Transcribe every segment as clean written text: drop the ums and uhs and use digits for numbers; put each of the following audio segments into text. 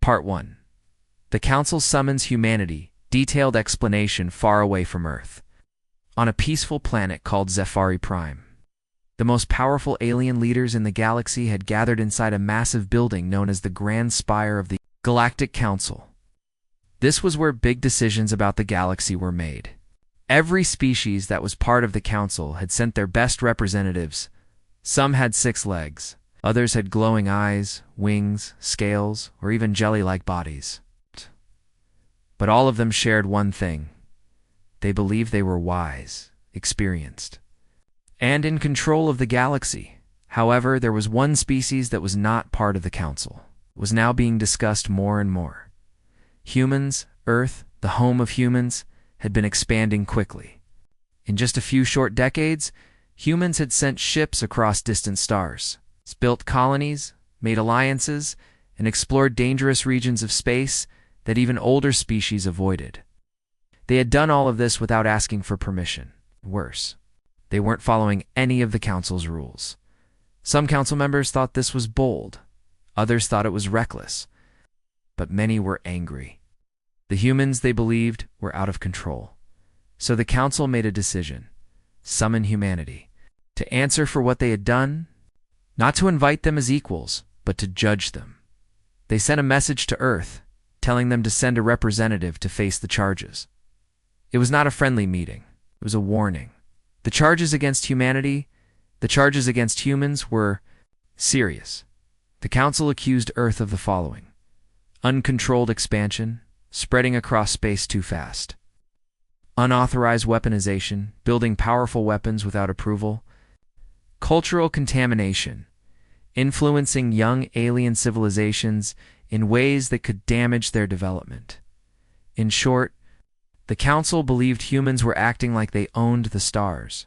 Part 1. The Council summons humanity, detailed explanation far away from Earth. On a peaceful planet called Zephyri Prime. The most powerful alien leaders in the galaxy had gathered inside a massive building known as the Grand Spire of the Galactic Council. This was where big decisions about the galaxy were made. Every species that was part of the council had sent their best representatives. Some had 6 legs. Others had glowing eyes, wings, scales, or even jelly-like bodies. But all of them shared one thing. They believed they were wise, experienced, and in control of the galaxy. However, there was one species that was not part of the council. It was now being discussed more and more. Humans, Earth, the home of humans, had been expanding quickly. In just a few short decades, humans had sent ships across distant stars, built colonies, made alliances, and explored dangerous regions of space that even older species avoided. They had done all of this without asking for permission. Worse, they weren't following any of the council's rules. Some council members thought this was bold. Others thought it was reckless. But many were angry. The humans, they believed, were out of control. So the council made a decision: summon humanity, to answer for what they had done, not to invite them as equals, but to judge them. They sent a message to Earth, telling them to send a representative to face the charges. It was not a friendly meeting. It was a warning. The charges against humanity, the charges against humans, were serious. The council accused Earth of the following: uncontrolled expansion, spreading across space too fast; unauthorized weaponization, building powerful weapons without approval; cultural contamination, influencing young alien civilizations in ways that could damage their development. In short, the council believed humans were acting like they owned the stars,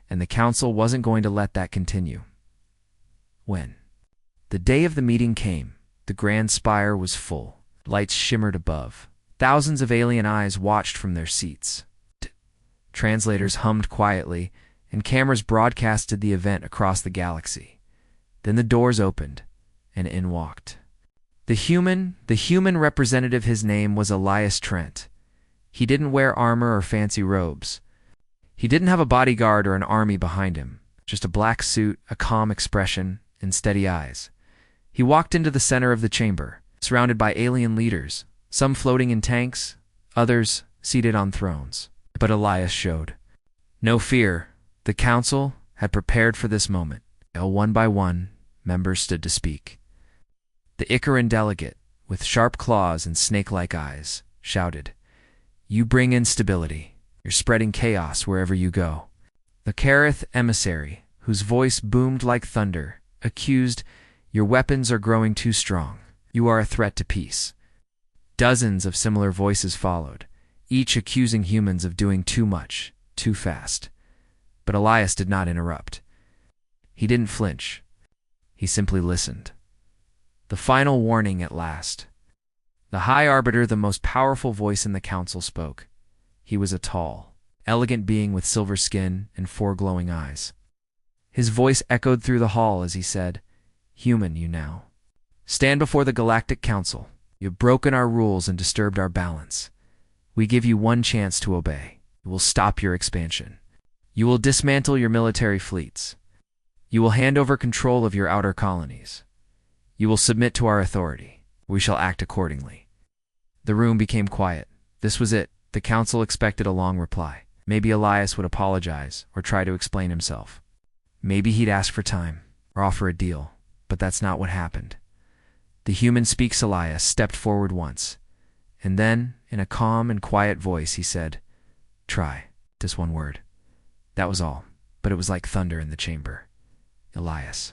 and the council wasn't going to let that continue. When the day of the meeting came, the Grand Spire was full. Lights shimmered above. Thousands of alien eyes watched from their seats. Translators hummed quietly, and cameras broadcasted the event across the galaxy. Then the doors opened, and in walked the human representative. His name was Elias Trent. He didn't wear armor or fancy robes. He didn't have a bodyguard or an army behind him, just a black suit, a calm expression, and steady eyes. He walked into the center of the chamber, surrounded by alien leaders, some floating in tanks, others seated on thrones. But Elias showed no fear. The council had prepared for this moment. One by one, members stood to speak. The Icaran delegate, with sharp claws and snake-like eyes, shouted, "You bring instability. You're spreading chaos wherever you go." The Kareth emissary, whose voice boomed like thunder, accused, "Your weapons are growing too strong. You are a threat to peace." Dozens of similar voices followed, each accusing humans of doing too much, too fast. But Elias did not interrupt. He didn't flinch. He simply listened. The final warning at last. The High Arbiter, the most powerful voice in the council, spoke. He was a tall, elegant being with silver skin and 4 glowing eyes. His voice echoed through the hall as he said, "Human, you now stand before the Galactic Council. You have broken our rules and disturbed our balance. We give you one chance to obey. You will stop your expansion. You will dismantle your military fleets. You will hand over control of your outer colonies. You will submit to our authority. We shall act accordingly." The room became quiet. This was it. The council expected a long reply. Maybe Elias would apologize or try to explain himself. Maybe he'd ask for time or offer a deal, but that's not what happened. The human speaks Elias stepped forward once, and then, in a calm and quiet voice, he said, "Try." Just one word. That was all, but it was like thunder in the chamber. Elias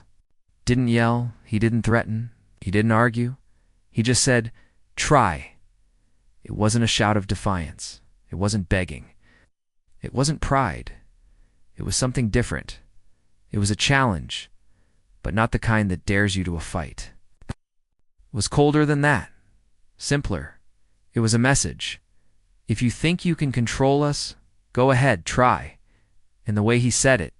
didn't yell, he didn't threaten, he didn't argue. He just said, "Try." It wasn't a shout of defiance. It wasn't begging. It wasn't pride. It was something different. It was a challenge, but not the kind that dares you to a fight. It was colder than that. Simpler. It was a message. If you think you can control us, go ahead, try. And the way he said it,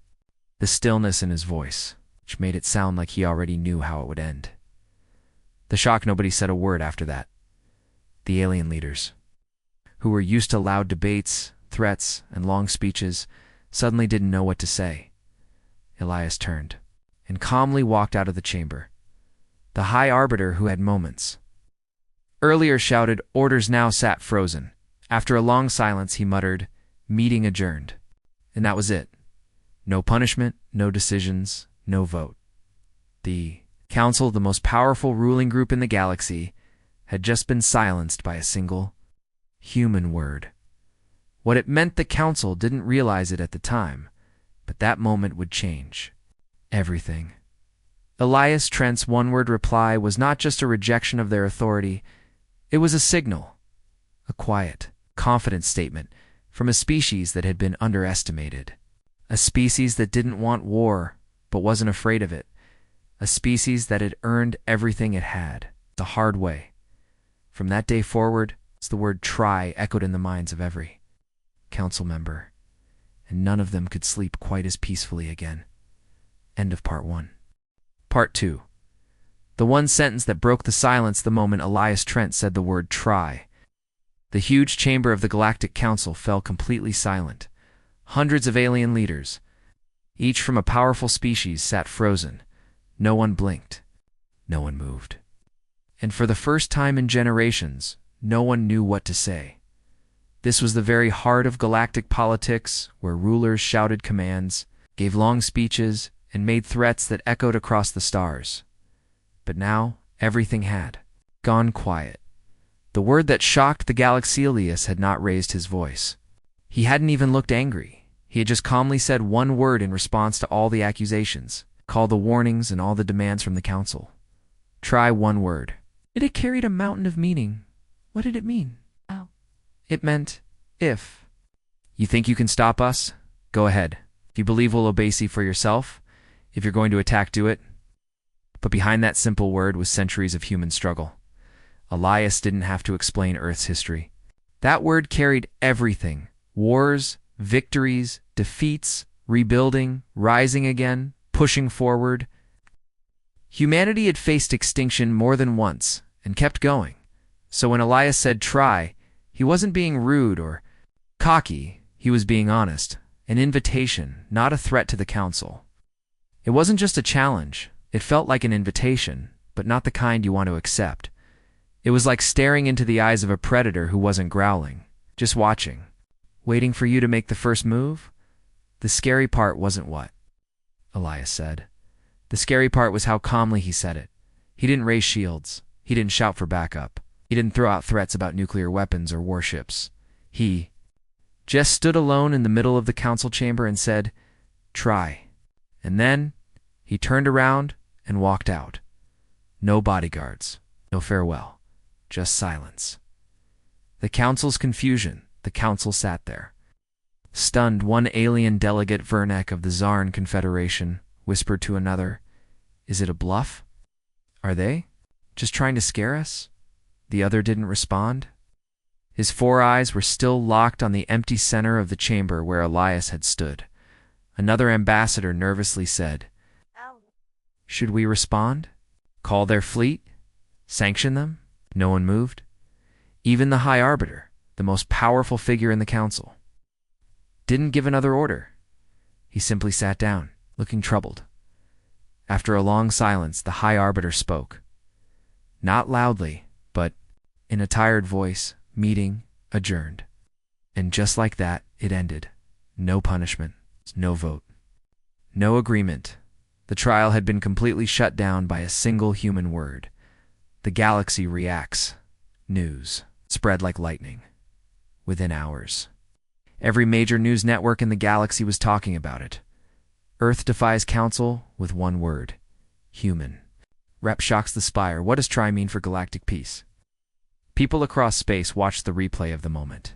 the stillness in his voice, which made it sound like he already knew how it would end. The shock, nobody said a word after that. The alien leaders, who were used to loud debates, threats, and long speeches, suddenly didn't know what to say. Elias turned and calmly walked out of the chamber. The High Arbiter, who had moments earlier shouted orders, now sat frozen. After a long silence, he muttered, "Meeting adjourned." And that was it. No punishment, no decisions, no vote. The Council, the most powerful ruling group in the galaxy, had just been silenced by a single human word. What it meant, the Council didn't realize it at the time, but that moment would change everything. Elias Trent's one-word reply was not just a rejection of their authority, it was a signal, a quiet, confident statement from a species that had been underestimated, a species that didn't want war but wasn't afraid of it, a species that had earned everything it had, the hard way. From that day forward, the word "try" echoed in the minds of every council member, and none of them could sleep quite as peacefully again. End of Part 1. Part 2. The one sentence that broke the silence the moment Elias Trent said the word "try." The huge chamber of the Galactic Council fell completely silent. Hundreds of alien leaders, each from a powerful species, sat frozen. No one blinked. No one moved. And for the first time in generations, no one knew what to say. This was the very heart of galactic politics, where rulers shouted commands, gave long speeches, and made threats that echoed across the stars. But now, everything had gone quiet. The word that shocked the galaxy, Elias had not raised his voice. He hadn't even looked angry. He had just calmly said one word in response to all the accusations, called the warnings and all the demands from the Council. Try, one word. It had carried a mountain of meaning. What did it mean? Oh. It meant, if you think you can stop us, go ahead. If you believe we'll obey for yourself, if you're going to attack, do it. But behind that simple word was centuries of human struggle. Elias didn't have to explain Earth's history. That word carried everything: wars, victories, defeats, rebuilding, rising again, pushing forward. Humanity had faced extinction more than once and kept going. So when Elias said "try," he wasn't being rude or cocky, he was being honest. An invitation, not a threat to the Council. It wasn't just a challenge. It felt like an invitation, but not the kind you want to accept. It was like staring into the eyes of a predator who wasn't growling, just watching, waiting for you to make the first move. The scary part wasn't what Elias said. The scary part was how calmly he said it. He didn't raise shields. He didn't shout for backup. He didn't throw out threats about nuclear weapons or warships. He just stood alone in the middle of the council chamber and said, "Try." And then he turned around and walked out. No bodyguards, no farewell, just silence. The council's confusion. The council sat there. Stunned, one alien delegate, Vernek of the Zarn Confederation, whispered to another, "Is it a bluff? Are they just trying to scare us?" The other didn't respond. His four eyes were still locked on the empty center of the chamber where Elias had stood. Another ambassador nervously said, "Should we respond? Call their fleet? Sanction them?" No one moved. Even the High Arbiter, the most powerful figure in the council, didn't give another order. He simply sat down, looking troubled. After a long silence, the High Arbiter spoke. Not loudly, but in a tired voice, "Meeting adjourned." And just like that, it ended. No punishment, no vote, no agreement. The trial had been completely shut down by a single human word. The galaxy reacts. News spread like lightning. Within hours, every major news network in the galaxy was talking about it. Earth defies Council with one word: human. Rep shocks the Spire. What does try mean for galactic peace? People across space watched the replay of the moment.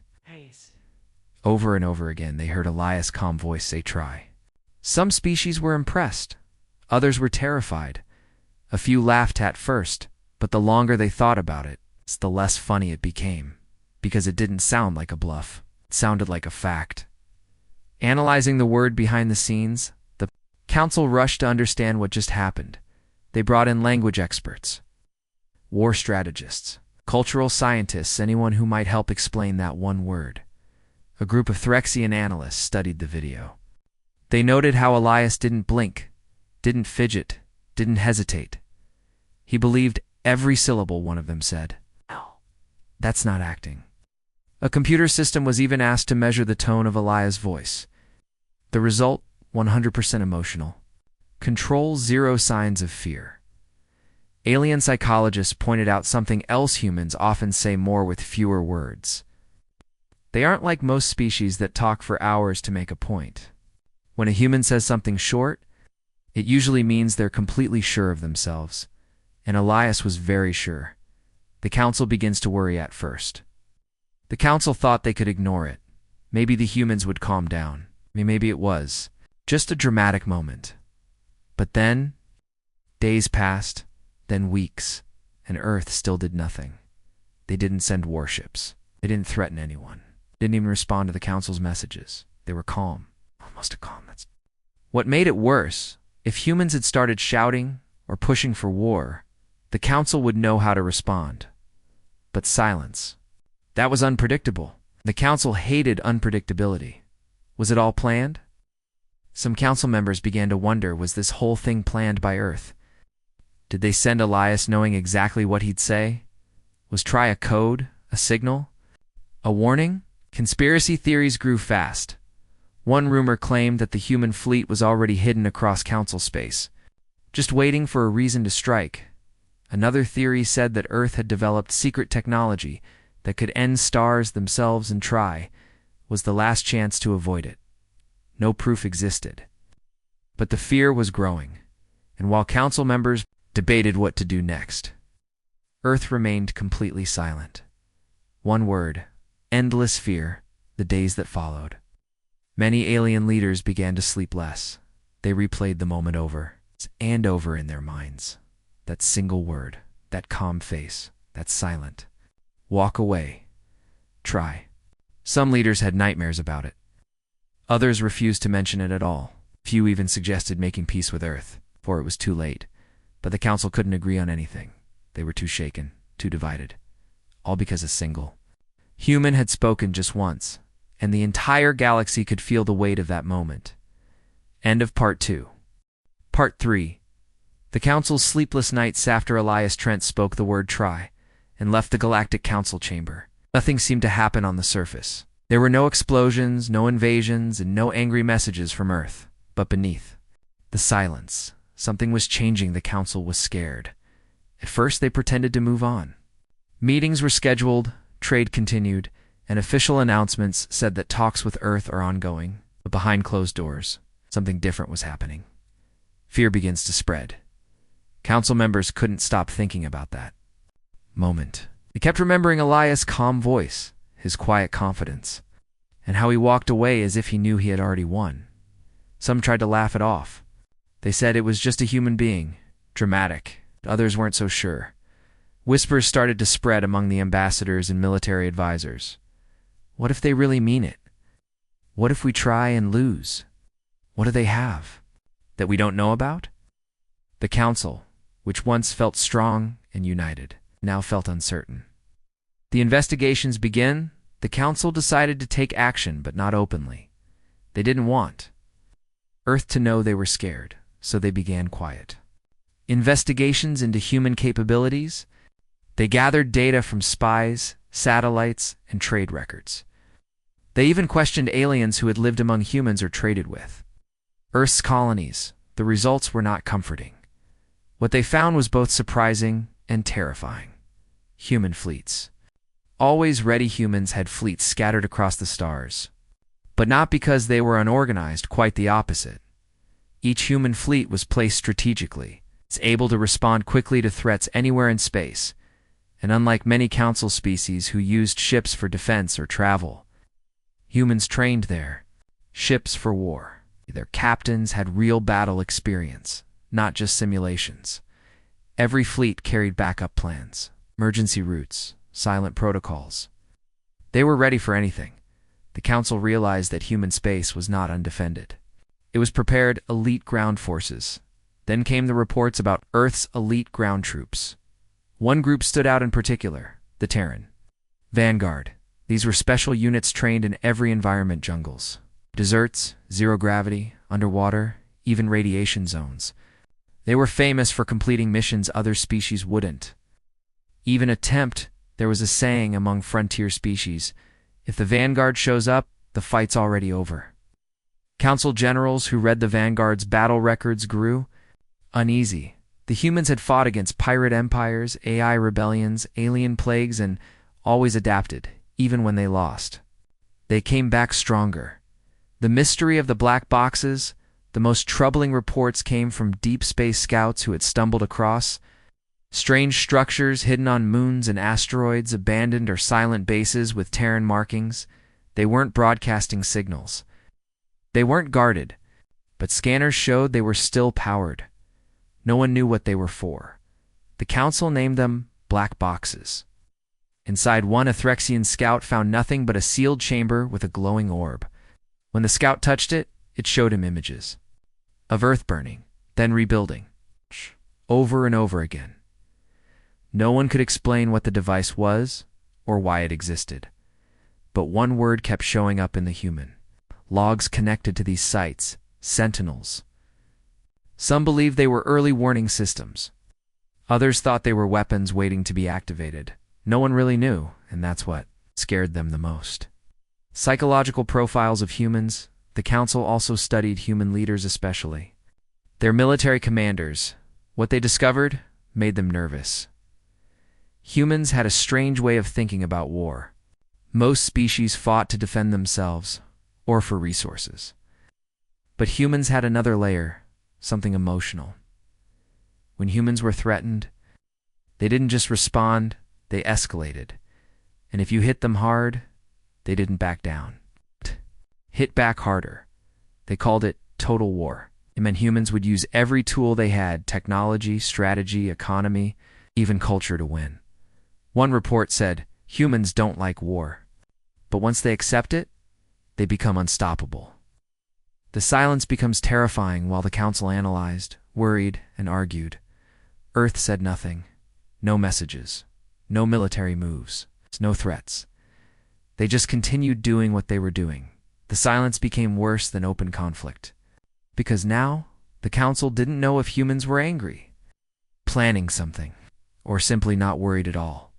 Over and over again, they heard Elias' calm voice say "try." Some species were impressed. Others were terrified. A few laughed at first, but the longer they thought about it, the less funny it became, because it didn't sound like a bluff. It sounded like a fact. Analyzing the word behind the scenes, the council rushed to understand what just happened. They brought in language experts, war strategists, cultural scientists, anyone who might help explain that one word. A group of Threxian analysts studied the video. They noted how Elias didn't blink, didn't fidget, didn't hesitate. He believed every syllable one of them said. "Well, that's not acting." A computer system was even asked to measure the tone of Elias' voice. The result, 100% emotional. Control, zero signs of fear. Alien psychologists pointed out something else: humans often say more with fewer words. They aren't like most species that talk for hours to make a point. When a human says something short, it usually means they're completely sure of themselves. And Elias was very sure. The council begins to worry at first. The council thought they could ignore it. Maybe the humans would calm down. Maybe it was just a dramatic moment. But then, days passed, then weeks, and Earth still did nothing. They didn't send warships. They didn't threaten anyone. Didn't even respond to the council's messages. They were calm. Almost calm. What made it worse, if humans had started shouting or pushing for war, the council would know how to respond. But silence. That was unpredictable. The council hated unpredictability. Was it all planned? Some council members began to wonder, was this whole thing planned by Earth? Did they send Elias knowing exactly what he'd say? Was try a code, a signal, a warning? Conspiracy theories grew fast. One rumor claimed that the human fleet was already hidden across council space, just waiting for a reason to strike. Another theory said that Earth had developed secret technology that could end stars themselves and try was the last chance to avoid it. No proof existed. But the fear was growing, and while council members debated what to do next, Earth remained completely silent. One word: endless fear, the days that followed. Many alien leaders began to sleep less. They replayed the moment over and over in their minds. That single word, that calm face, that silent. Walk away. Try. Some leaders had nightmares about it. Others refused to mention it at all. Few even suggested making peace with Earth, for it was too late. But the council couldn't agree on anything. They were too shaken, too divided. All because a single human had spoken just once, and the entire galaxy could feel the weight of that moment. End of Part 2. Part 3. The Council's sleepless nights after Elias Trent spoke the word try and left the Galactic Council chamber. Nothing seemed to happen on the surface. There were no explosions, no invasions, and no angry messages from Earth. But beneath the silence, something was changing. The Council was scared. At first, they pretended to move on. Meetings were scheduled, trade continued, and official announcements said that talks with Earth are ongoing. But behind closed doors, something different was happening. Fear begins to spread. Council members couldn't stop thinking about that moment. They kept remembering Elias' calm voice, his quiet confidence, and how he walked away as if he knew he had already won. Some tried to laugh it off. They said it was just a human being, dramatic. Others weren't so sure. Whispers started to spread among the ambassadors and military advisors. What if they really mean it? What if we try and lose? What do they have that we don't know about? The council, which once felt strong and united, now felt uncertain. The investigations begin. The council decided to take action, but not openly. They didn't want Earth to know they were scared, so they began quiet. Investigations into human capabilities. They gathered data from spies, satellites, and trade records. They even questioned aliens who had lived among humans or traded with Earth's colonies. The results were not comforting. What they found was both surprising and terrifying. Human fleets. Always ready humans had fleets scattered across the stars. But not because they were unorganized, quite the opposite. Each human fleet was placed strategically. It's able to respond quickly to threats anywhere in space. And unlike many council species who used ships for defense or travel, humans trained there. Ships for war. Their captains had real battle experience, not just simulations. Every fleet carried backup plans, emergency routes, silent protocols. They were ready for anything. The council realized that human space was not undefended. It was prepared elite ground forces. Then came the reports about Earth's elite ground troops. One group stood out in particular, the Terran Vanguard. These were special units trained in every environment: jungles, deserts, zero gravity, underwater, even radiation zones. They were famous for completing missions other species wouldn't even attempt. There was a saying among frontier species: if the Vanguard shows up, the fight's already over. Council generals who read the Vanguard's battle records grew uneasy. The humans had fought against pirate empires, AI rebellions, alien plagues, and always adapted, even when they lost. They came back stronger. The mystery of the black boxes, the most troubling reports came from deep space scouts who had stumbled across strange structures hidden on moons and asteroids, abandoned or silent bases with Terran markings. They weren't broadcasting signals. They weren't guarded, but scanners showed they were still powered. No one knew what they were for. The council named them black boxes. Inside one, Earthlixian scout found nothing but a sealed chamber with a glowing orb. When the scout touched it, it showed him images of Earth burning, then rebuilding, over and over again. No one could explain what the device was or why it existed. But one word kept showing up in the human logs connected to these sites: sentinels. Some believed they were early warning systems. Others thought they were weapons waiting to be activated. No one really knew, and that's what scared them the most. Psychological profiles of humans. The council also studied human leaders especially. Their military commanders. What they discovered made them nervous. Humans had a strange way of thinking about war. Most species fought to defend themselves or for resources. But humans had another layer, something emotional. When humans were threatened, they didn't just respond, they escalated. And if you hit them hard, they didn't back down. Hit back harder. They called it total war. It meant humans would use every tool they had: technology, strategy, economy, even culture to win. One report said, humans don't like war, but once they accept it, they become unstoppable. The silence becomes terrifying while the council analyzed, worried, and argued. Earth said nothing. No messages. No military moves. No threats. They just continued doing what they were doing. The silence became worse than open conflict. Because now, the council didn't know if humans were angry, planning something, or simply not worried at all.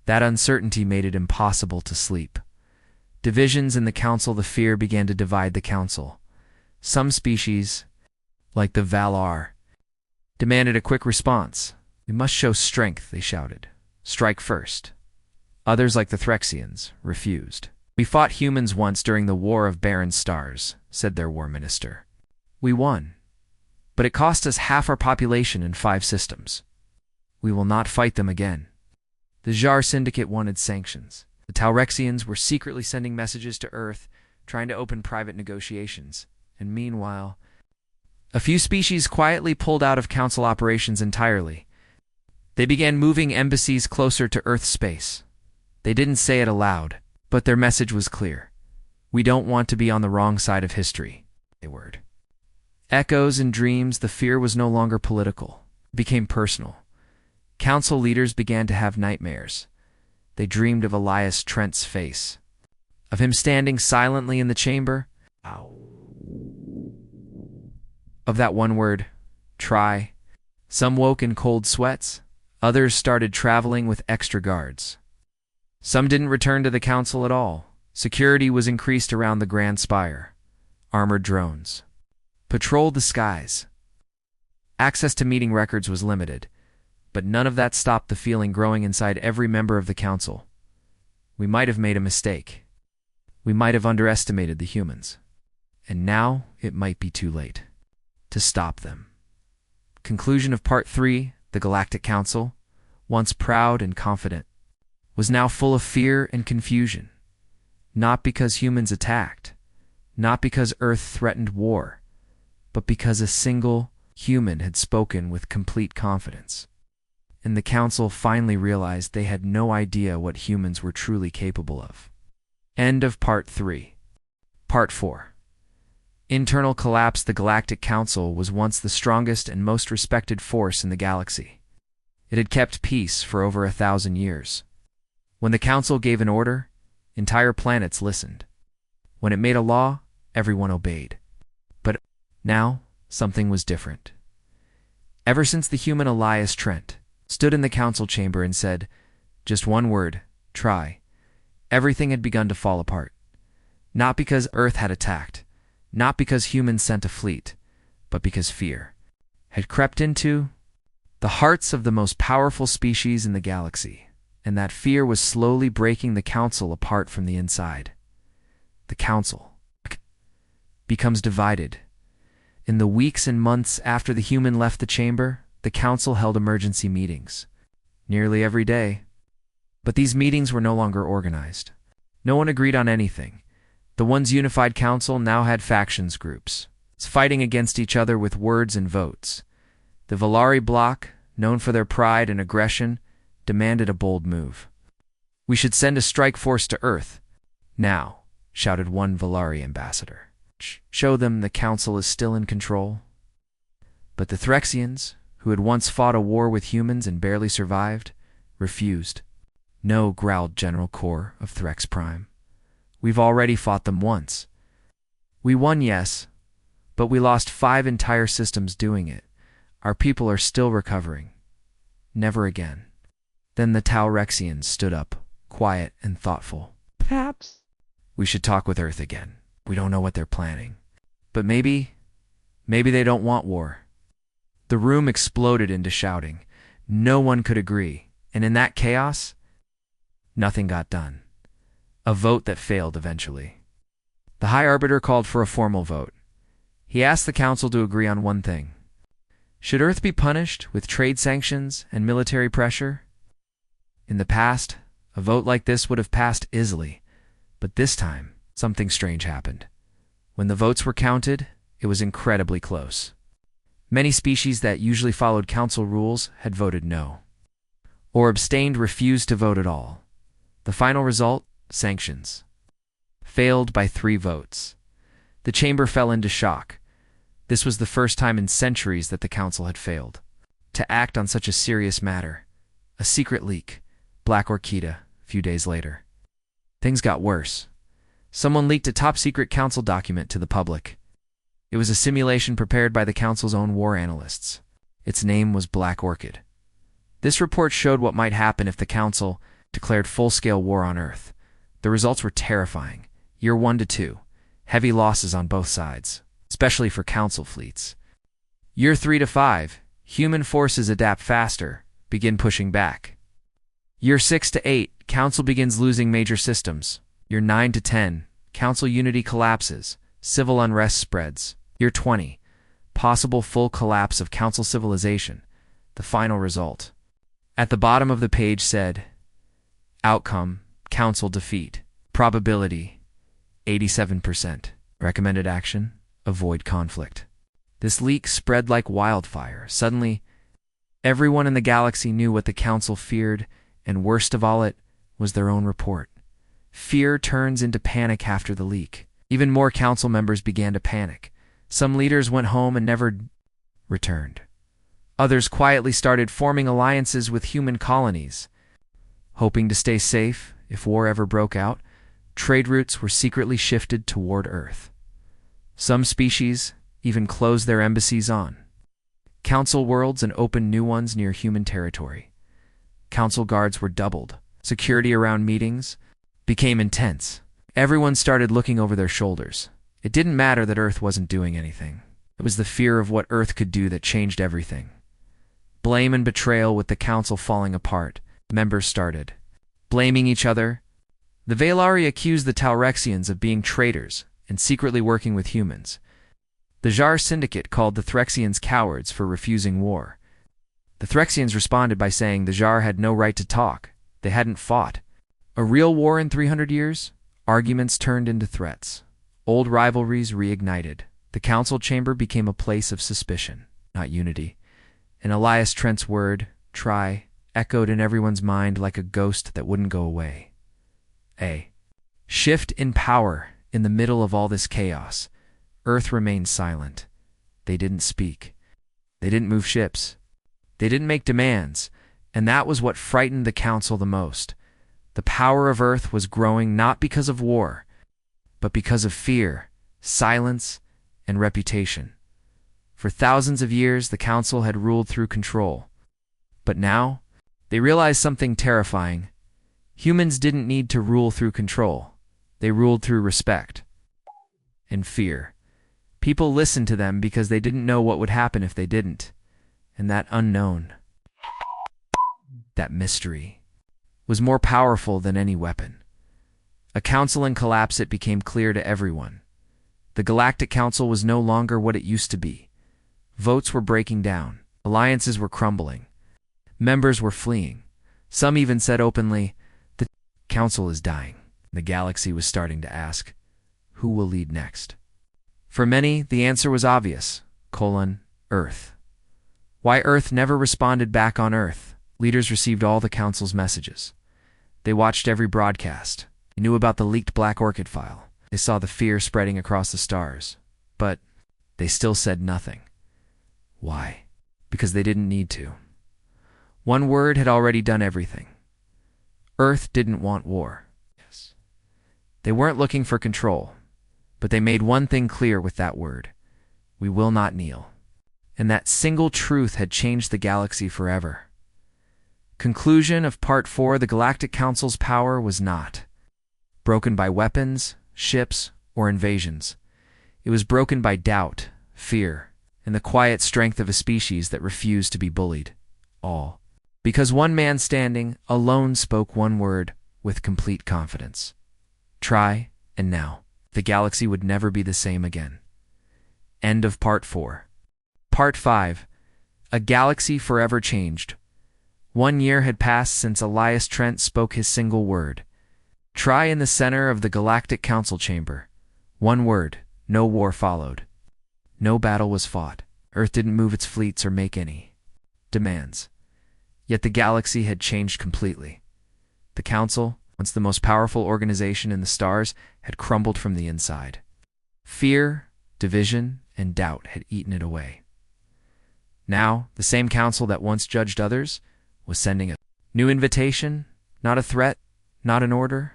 That uncertainty made it impossible to sleep. Divisions in the council. The fear began to divide the council. Some species, like the Valar, demanded a quick response. We must show strength, they shouted. Strike first. Others, like the Threxians, refused. We fought humans once during the War of Barren Stars, said their war minister. We won, but it cost us half our population in 5 systems. We will not fight them again. The Jar Syndicate wanted sanctions. The Talrexians were secretly sending messages to Earth, trying to open private negotiations. And meanwhile, a few species quietly pulled out of council operations entirely. They began moving embassies closer to Earth space. They didn't say it aloud, but their message was clear. We don't want to be on the wrong side of history. They word. Echoes and dreams. The fear was no longer political. It became personal. Council leaders began to have nightmares. They dreamed of Elias Trent's face, of him standing silently in the chamber, of that one word, try. Some woke in cold sweats. Others started traveling with extra guards. Some didn't return to the council at all. Security was increased around the Grand Spire. Armored drones patrolled the skies. Access to meeting records was limited, but none of that stopped the feeling growing inside every member of the council. We might have made a mistake. We might have underestimated the humans. And now it might be too late to stop them. Conclusion of Part 3. The Galactic Council, once proud and confident, was now full of fear and confusion. Not because humans attacked, not because Earth threatened war, but because a single human had spoken with complete confidence. And the council finally realized they had no idea what humans were truly capable of. End of Part 3. Part 4. Internal collapse. The Galactic Council was once the strongest and most respected force in the galaxy. It had kept peace for over 1,000 years. When the council gave an order, entire planets listened. When it made a law, everyone obeyed. But now, something was different. Ever since the human Elias Trent stood in the council chamber and said, just one word, try, everything had begun to fall apart. Not because Earth had attacked, not because humans sent a fleet, but because fear had crept into the hearts of the most powerful species in the galaxy, and that fear was slowly breaking the council apart from the inside. The council becomes divided. In the weeks and months after the human left the chamber, the council held emergency meetings, nearly every day. But these meetings were no longer organized. No one agreed on anything. The once unified council now had factions groups, fighting against each other with words and votes. The Valari bloc, known for their pride and aggression, demanded a bold move. "We should send a strike force to Earth now," shouted one Valari ambassador. "Show them the council is still in control." But the Threxians, who had once fought a war with humans and barely survived, refused. "No," growled General Kor of Threx Prime. "We've already fought them once. We won, yes, but we lost 5 entire systems doing it. Our people are still recovering. Never again." Then the Taurexians stood up, quiet and thoughtful. "Perhaps "We should talk with Earth again. We don't know what they're planning. But maybe they don't want war." The room exploded into shouting. No one could agree, and in that chaos, nothing got done. A vote that failed eventually. The High Arbiter called for a formal vote. He asked the council to agree on one thing. Should Earth be punished with trade sanctions and military pressure? In the past, a vote like this would have passed easily, but this time, something strange happened. When the votes were counted, it was incredibly close. Many species that usually followed council rules had voted no, or abstained, refused to vote at all. The final result, sanctions, failed by 3 votes. The chamber fell into shock. This was the first time in centuries that the council had failed to act on such a serious matter. A secret leak, Black Orchida, a few days later. Things got worse. Someone leaked a top-secret council document to the public. It was a simulation prepared by the council's own war analysts. Its name was Black Orchid. This report showed what might happen if the council declared full-scale war on Earth. The results were terrifying. Year 1 to 2, heavy losses on both sides, especially for council fleets. Year 3 to 5, human forces adapt faster, begin pushing back. Year 6 to 8, council begins losing major systems. Year 9 to 10, council unity collapses, civil unrest spreads. Year 20, possible full collapse of council civilization. The final result. At the bottom of the page said, outcome, council defeat. Probability, 87%. Recommended action, avoid conflict. This leak spread like wildfire. Suddenly, everyone in the galaxy knew what the council feared, and worst of all, it was their own report. Fear turns into panic after the leak. Even more council members began to panic. Some leaders went home and never returned. Others quietly started forming alliances with human colonies. Hoping to stay safe if war ever broke out, trade routes were secretly shifted toward Earth. Some species even closed their embassies on council worlds and opened new ones near human territory. Council guards were doubled. Security around meetings became intense. Everyone started looking over their shoulders. It didn't matter that Earth wasn't doing anything. It was the fear of what Earth could do that changed everything. Blame and betrayal. With the council falling apart, members started blaming each other. The Valari accused the Taurexians of being traitors and secretly working with humans. The Jar Syndicate called the Threxians cowards for refusing war. The Threxians responded by saying the Jar had no right to talk. They hadn't fought a real war in 300 years. Arguments turned into threats. Old rivalries reignited. The council chamber became a place of suspicion, not unity. And Elias Trent's word, try, echoed in everyone's mind like a ghost that wouldn't go away. A shift in power. In the middle of all this chaos, Earth remained silent. They didn't speak. They didn't move ships. They didn't make demands. And that was what frightened the council the most. The power of Earth was growing not because of war, but because of fear, silence, and reputation. For thousands of years, the council had ruled through control. But now, they realized something terrifying. Humans didn't need to rule through control. They ruled through respect and fear. People listened to them because they didn't know what would happen if they didn't. And that unknown, that mystery, was more powerful than any weapon. A council in collapse, it became clear to everyone. The Galactic Council was no longer what it used to be. Votes were breaking down. Alliances were crumbling. Members were fleeing. Some even said openly, "The council is dying." The galaxy was starting to ask, who will lead next? For many, the answer was obvious: Earth. Why Earth never responded back on Earth? Leaders received all the council's messages. They watched every broadcast. They knew about the leaked Black Orchid file. They saw the fear spreading across the stars. But they still said nothing. Why? Because they didn't need to. One word had already done everything. Earth didn't want war. Yes. They weren't looking for control, but they made one thing clear with that word: we will not kneel. And that single truth had changed the galaxy forever. Conclusion of Part 4: the Galactic Council's power was not broken by weapons, ships, or invasions. It was broken by doubt, fear, and the quiet strength of a species that refused to be bullied. All because one man standing alone spoke one word with complete confidence: try, and now the galaxy would never be the same again. End of Part 4. Part 5. A Galaxy Forever Changed. 1 year had passed since Elias Trent spoke his single word. Try. In the center of the Galactic Council chamber. One word, no war followed. No battle was fought. Earth didn't move its fleets or make any demands. Yet the galaxy had changed completely. The Council, once the most powerful organization in the stars, had crumbled from the inside. Fear, division, and doubt had eaten it away. Now, the same council that once judged others was sending a new invitation, not a threat, not an order.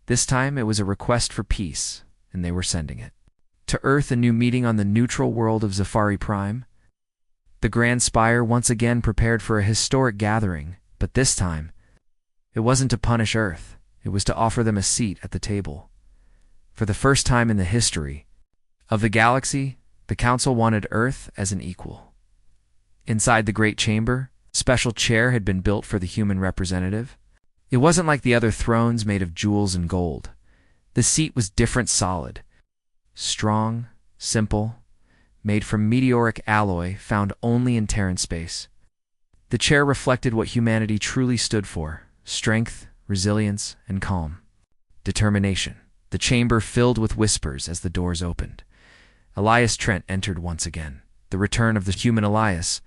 This time it was a request for peace, and they were sending it. To Earth, a new meeting on the neutral world of Sci-Fi Prime. The Grand Spire once again prepared for a historic gathering, but this time, it wasn't to punish Earth. It was to offer them a seat at the table. For the first time in the history of the galaxy, the Council wanted Earth as an equal. Inside the Great Chamber, a special chair had been built for the human representative. It wasn't like the other thrones made of jewels and gold. The seat was different, solid, strong, simple, made from meteoric alloy found only in Terran space. The chair reflected what humanity truly stood for: strength, resilience, and calm. Determination. The chamber filled with whispers as the doors opened. Elias Trent entered once again. The return of the human Elias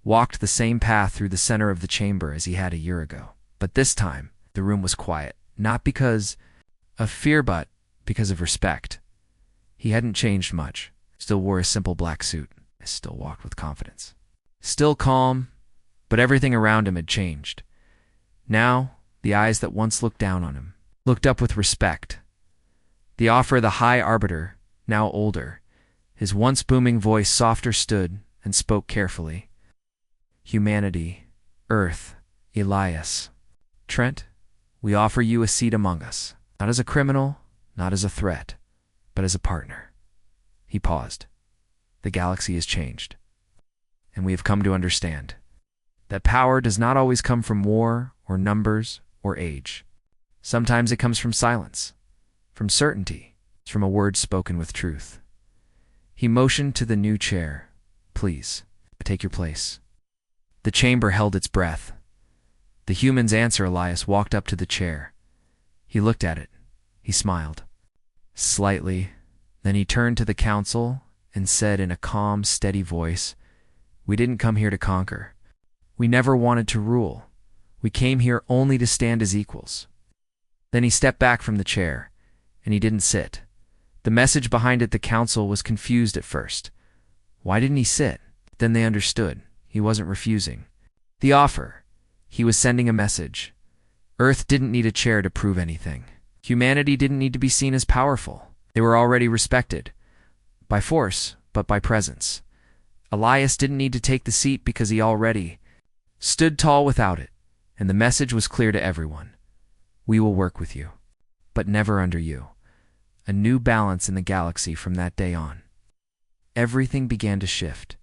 walked the same path through the center of the chamber as he had a year ago. But this time, the room was quiet, not because of fear, but because of respect. He hadn't changed much. Still wore a simple black suit. Still walked with confidence. Still calm, but everything around him had changed. Now, the eyes that once looked down on him looked up with respect. The offer, the High Arbiter, now older, his once booming voice softer, stood and spoke carefully. Humanity, Earth, Elias. Trent, we offer you a seat among us, not as a criminal, not as a threat, but as a partner. He paused. The galaxy has changed, and we have come to understand that power does not always come from war or numbers or age. Sometimes it comes from silence, from certainty, from a word spoken with truth. He motioned to the new chair. Please, take your place. The chamber held its breath. The human's answer: Elias walked up to the chair. He looked at it. He smiled slightly. Then he turned to the council and said in a calm, steady voice, "We didn't come here to conquer. We never wanted to rule. We came here only to stand as equals." Then he stepped back from the chair, and he didn't sit. The message behind it, the council was confused at first. Why didn't he sit? Then they understood. He wasn't refusing the offer. He was sending a message. Earth didn't need a chair to prove anything. Humanity didn't need to be seen as powerful. They were already respected. By force, but by presence. Elias didn't need to take the seat because he already stood tall without it, and the message was clear to everyone. We will work with you, but never under you. A new balance in the galaxy from that day on. Everything began to shift.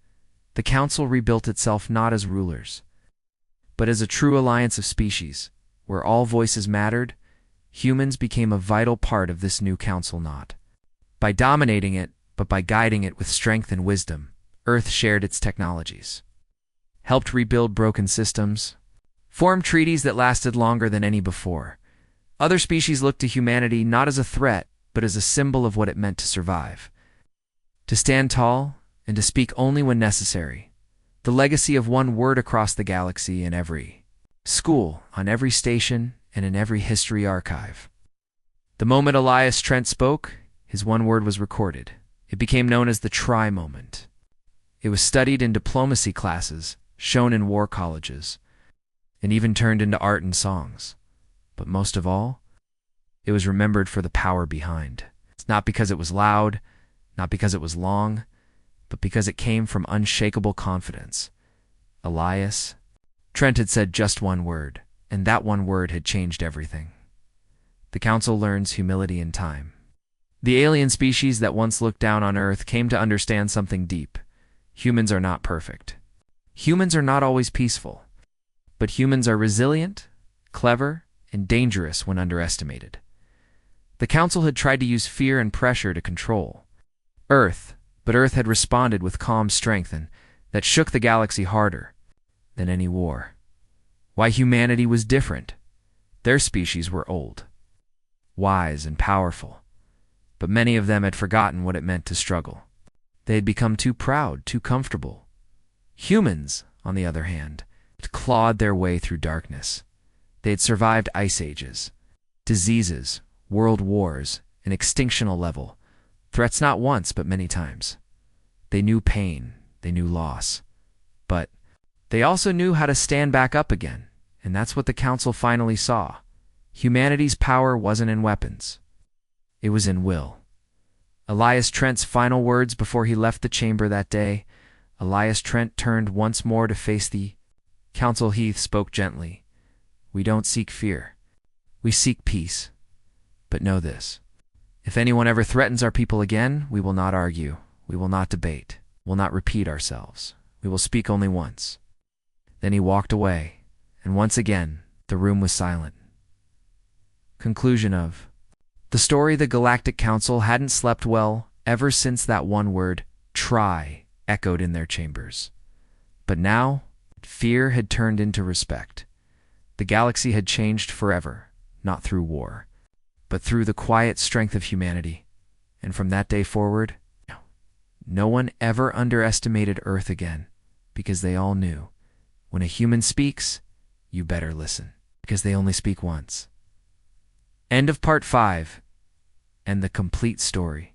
The council rebuilt itself not as rulers, but as a true alliance of species, where all voices mattered. Humans became a vital part of this new council, not by dominating it, but by guiding it with strength and wisdom. Earth shared its technologies, helped rebuild broken systems, formed treaties that lasted longer than any before. Other species looked to humanity not as a threat, but as a symbol of what it meant to survive. To stand tall, and to speak only when necessary. The legacy of one word across the galaxy in every school, on every station, and in every history archive. The moment Elias Trent spoke, his one word was recorded. It became known as the Try moment. It was studied in diplomacy classes, shown in war colleges, and even turned into art and songs. But most of all, it was remembered for the power behind. It's not because it was loud, not because it was long, but because it came from unshakable confidence. Elias Trent had said just one word, and that one word had changed everything. The council learns humility in time. The alien species that once looked down on Earth came to understand something deep. Humans are not perfect. Humans are not always peaceful. But humans are resilient, clever, and dangerous when underestimated. The council had tried to use fear and pressure to control Earth, but Earth had responded with calm strength and that shook the galaxy harder than any war. Why humanity was different. Their species were old, wise, and powerful, but many of them had forgotten what it meant to struggle. They had become too proud, too comfortable. Humans, on the other hand, had clawed their way through darkness. They had survived ice ages, diseases, world wars, an extinctional level, threats not once but many times. They knew pain, they knew loss, but they also knew how to stand back up again, and that's what the council finally saw. Humanity's power wasn't in weapons. It was in will. Elias Trent's final words before he left the chamber that day. Elias Trent turned once more to face the council. He spoke gently. We don't seek fear. We seek peace. But know this. If anyone ever threatens our people again, we will not argue. We will not debate. We will not repeat ourselves. We will speak only once. Then he walked away, and once again, the room was silent. Conclusion of the story. The Galactic Council hadn't slept well ever since that one word, try, echoed in their chambers. But now, fear had turned into respect. The galaxy had changed forever, not through war, but through the quiet strength of humanity. And from that day forward, no one ever underestimated Earth again, because they all knew, when a human speaks, you better listen, because they only speak once. End of part 5, and the complete story.